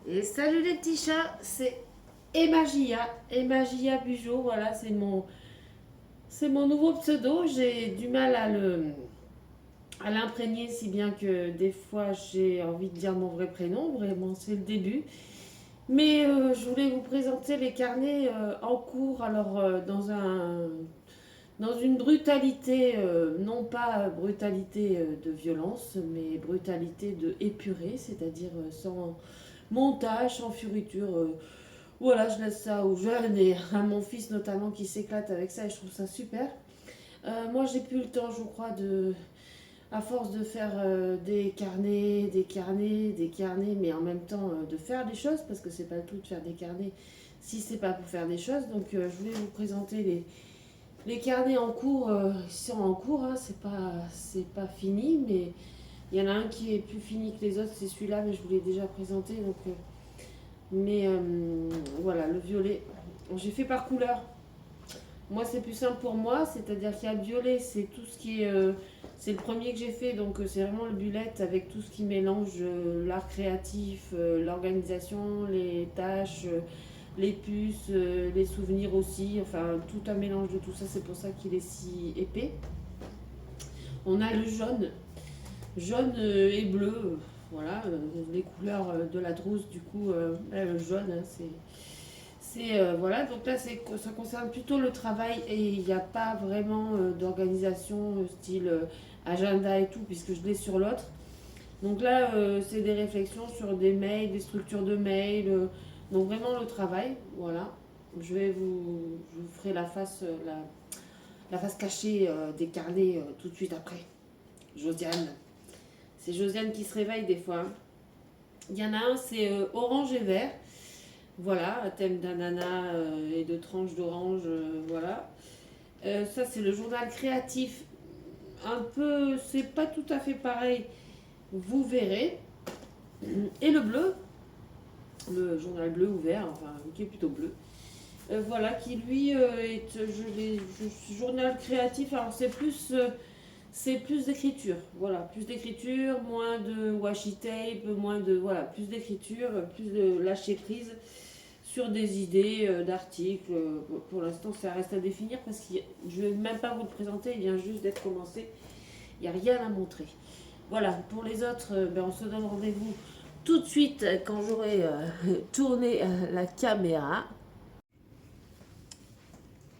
Et salut les petits chats, c'est Emagia Bujo, voilà, c'est mon nouveau pseudo. J'ai du mal à l'imprégner, si bien que des fois j'ai envie de dire mon vrai prénom, vraiment c'est le début. Mais je voulais vous présenter les carnets en cours, alors dans une brutalité, non pas brutalité de violence, mais brutalité de épurée, c'est-à-dire sans montage, sans furiture. Voilà, je laisse ça aux jeunes et à mon fils notamment qui s'éclate avec ça et je trouve ça super. Moi, j'ai plus le temps, je crois, à force de faire des carnets, mais en même temps de faire des choses, parce que c'est pas le tout de faire des carnets si c'est pas pour faire des choses. Donc, je voulais vous présenter les carnets en cours. Ils sont en cours, hein, c'est pas fini, mais il y en a un qui est plus fini que les autres, c'est celui-là, mais je vous l'ai déjà présenté. Donc, voilà, le violet. J'ai fait par couleur. Moi, c'est plus simple pour moi, c'est-à-dire qu'il y a le violet, c'est tout ce qui est. C'est le premier que j'ai fait, donc c'est vraiment le bullet avec tout ce qui mélange l'art créatif, l'organisation, les tâches, les puces, les souvenirs aussi, enfin tout un mélange de tout ça, c'est pour ça qu'il est si épais. On a le jaune, jaune et bleu, voilà, les couleurs de la trousse, du coup, le jaune, hein, voilà, donc là ça concerne plutôt le travail et il n'y a pas vraiment d'organisation style agenda et tout, puisque je l'ai sur l'autre. Donc là, c'est des réflexions sur des mails, des structures de mails, donc vraiment le travail, voilà. Je vous ferai la face cachée des carnets tout de suite après. Josiane. C'est Josiane qui se réveille des fois, hein. Il y en a un, c'est orange et vert. Voilà, un thème d'ananas et de tranches d'orange, voilà. Ça, c'est le journal créatif. Un peu, c'est pas tout à fait pareil, vous verrez. Et le bleu, le journal bleu ou vert, enfin, qui est plutôt bleu. Voilà, qui lui est journal créatif. Alors, c'est plus d'écriture. Voilà, plus d'écriture, moins de washi tape, moins de. Voilà, plus d'écriture, plus de lâcher prise sur des idées d'articles. Pour l'instant, ça reste à définir parce que je ne vais même pas vous le présenter, il vient juste d'être commencé. Il n'y a rien à montrer. Voilà, pour les autres, on se donne rendez-vous tout de suite quand j'aurai tourné la caméra.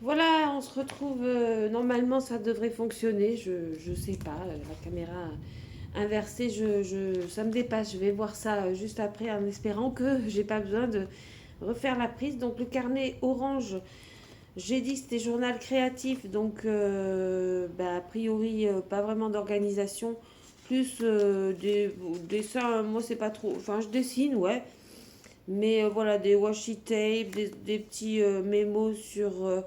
Voilà, on se retrouve. Normalement, ça devrait fonctionner. Je sais pas, la caméra inversée, ça me dépasse. Je vais voir ça juste après en espérant que j'ai pas besoin de refaire la prise. Donc, le carnet orange, j'ai dit que c'était journal créatif. Donc, a priori, pas vraiment d'organisation. Plus des dessins, moi, c'est pas trop. Enfin, je dessine, ouais. Mais voilà, des washi tape, des petits mémos sur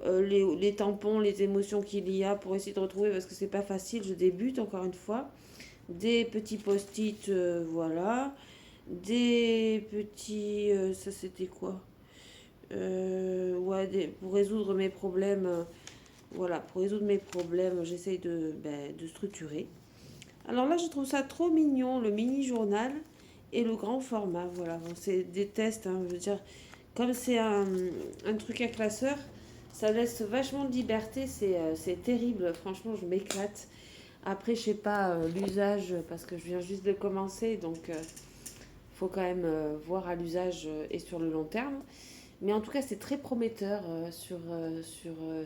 les tampons, les émotions qu'il y a pour essayer de retrouver parce que c'est pas facile, je débute encore une fois. Des petits post-it, voilà. Des petits. Ça c'était quoi Ouais, pour résoudre mes problèmes. Voilà, pour résoudre mes problèmes, j'essaye de structurer. Alors là, je trouve ça trop mignon, le mini journal et le grand format. Voilà, bon, c'est des tests, hein, je veux dire, comme c'est un truc à classeur, ça laisse vachement de liberté, c'est terrible, franchement, je m'éclate. Après, je sais pas l'usage, parce que je viens juste de commencer, donc faut quand même voir à l'usage et sur le long terme. Mais en tout cas, c'est très prometteur sur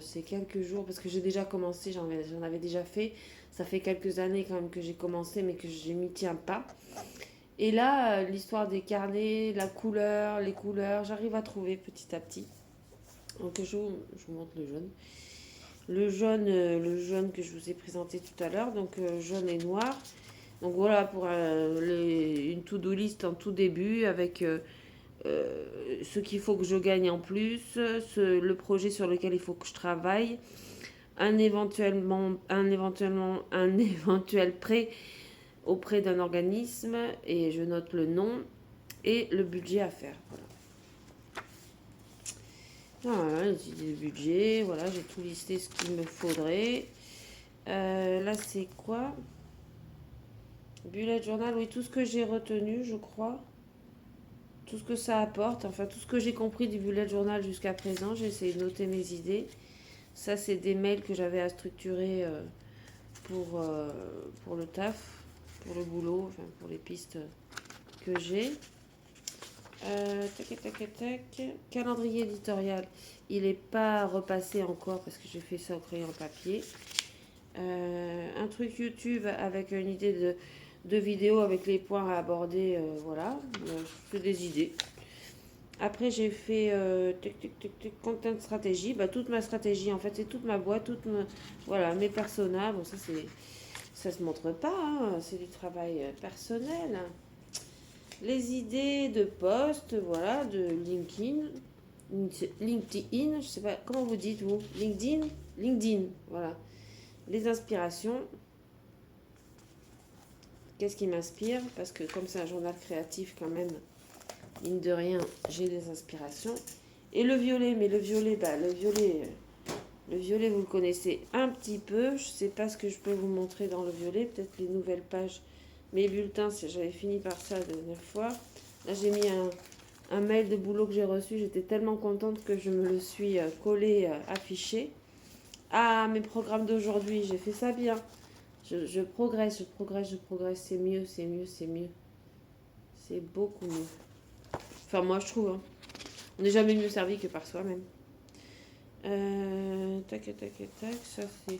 ces quelques jours, parce que j'ai déjà commencé, j'en avais déjà fait. Ça fait quelques années quand même que j'ai commencé, mais que je m'y tiens pas. Et là, l'histoire des carnets, la couleur, les couleurs, j'arrive à trouver petit à petit. Donc je vous montre le jaune. Le jaune que je vous ai présenté tout à l'heure, donc jaune et noir. Donc voilà pour une to-do list en tout début avec ce qu'il faut que je gagne en plus, le projet sur lequel il faut que je travaille, un éventuel prêt auprès d'un organisme et je note le nom et le budget à faire. Voilà, les idées de budget, voilà, j'ai tout listé ce qu'il me faudrait. Là, c'est quoi? Bullet journal, oui, tout ce que j'ai retenu, je crois. tout ce que ça apporte, enfin tout ce que j'ai compris du bullet journal jusqu'à présent. J'ai essayé de noter mes idées. Ça, c'est des mails que j'avais à structurer pour le taf, pour le boulot, enfin pour les pistes que j'ai. Tac, tac, tac. Calendrier éditorial. Il n'est pas repassé encore parce que j'ai fait ça au crayon papier. Un truc YouTube avec une idée de vidéo avec les points à aborder. Voilà, je fais des idées. Après, j'ai fait content stratégie. Bah, toute ma stratégie, en fait, c'est toute ma boîte, voilà, mes personas. Bon, ça se montre pas, hein, c'est du travail personnel. Les idées de post, voilà, de LinkedIn, je sais pas, comment vous dites, vous? LinkedIn, voilà. Les inspirations. Qu'est-ce qui m'inspire? Parce que comme c'est un journal créatif quand même, mine de rien, j'ai des inspirations. Et le violet, mais le violet, le violet, vous le connaissez un petit peu. Je sais pas ce que je peux vous montrer dans le violet, peut-être les nouvelles pages. Mes bulletins, j'avais fini par ça la dernière fois. Là, j'ai mis un mail de boulot que j'ai reçu. J'étais tellement contente que je me le suis collé, affiché. Ah, mes programmes d'aujourd'hui, j'ai fait ça bien. Je progresse. C'est mieux. C'est beaucoup mieux. Enfin, moi, je trouve. Hein. On n'est jamais mieux servi que par soi-même. Tac. Ça, c'est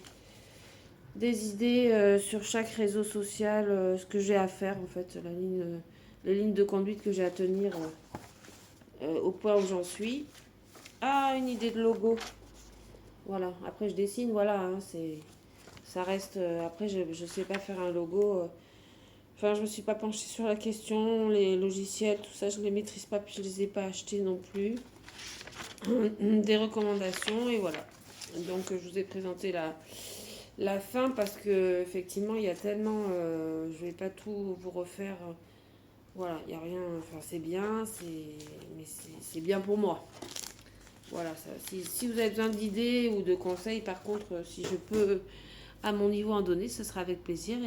des idées sur chaque réseau social, ce que j'ai à faire, en fait. Les lignes de conduite que j'ai à tenir au point où j'en suis. Ah, une idée de logo. Voilà. Après, je dessine. Voilà. Hein, ça reste. Après, je ne sais pas faire un logo. Enfin, je me suis pas penchée sur la question. Les logiciels, tout ça, je les maîtrise pas. Puis je les ai pas achetés non plus. Des recommandations. Et voilà. Donc, je vous ai présenté la fin parce que effectivement, il y a tellement. Je vais pas tout vous refaire. Voilà, il n'y a rien. Enfin, c'est bien. Mais c'est bien pour moi. Voilà, ça. Si vous avez besoin d'idées ou de conseils, par contre, si je peux à mon niveau en donner, ce sera avec plaisir.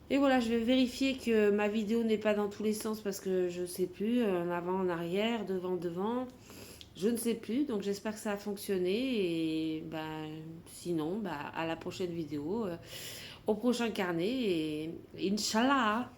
Et voilà, je vais vérifier que ma vidéo n'est pas dans tous les sens parce que je ne sais plus, en avant, en arrière, devant. Je ne sais plus, donc j'espère que ça a fonctionné. Et sinon, à la prochaine vidéo, au prochain carnet. Et Inch'Allah!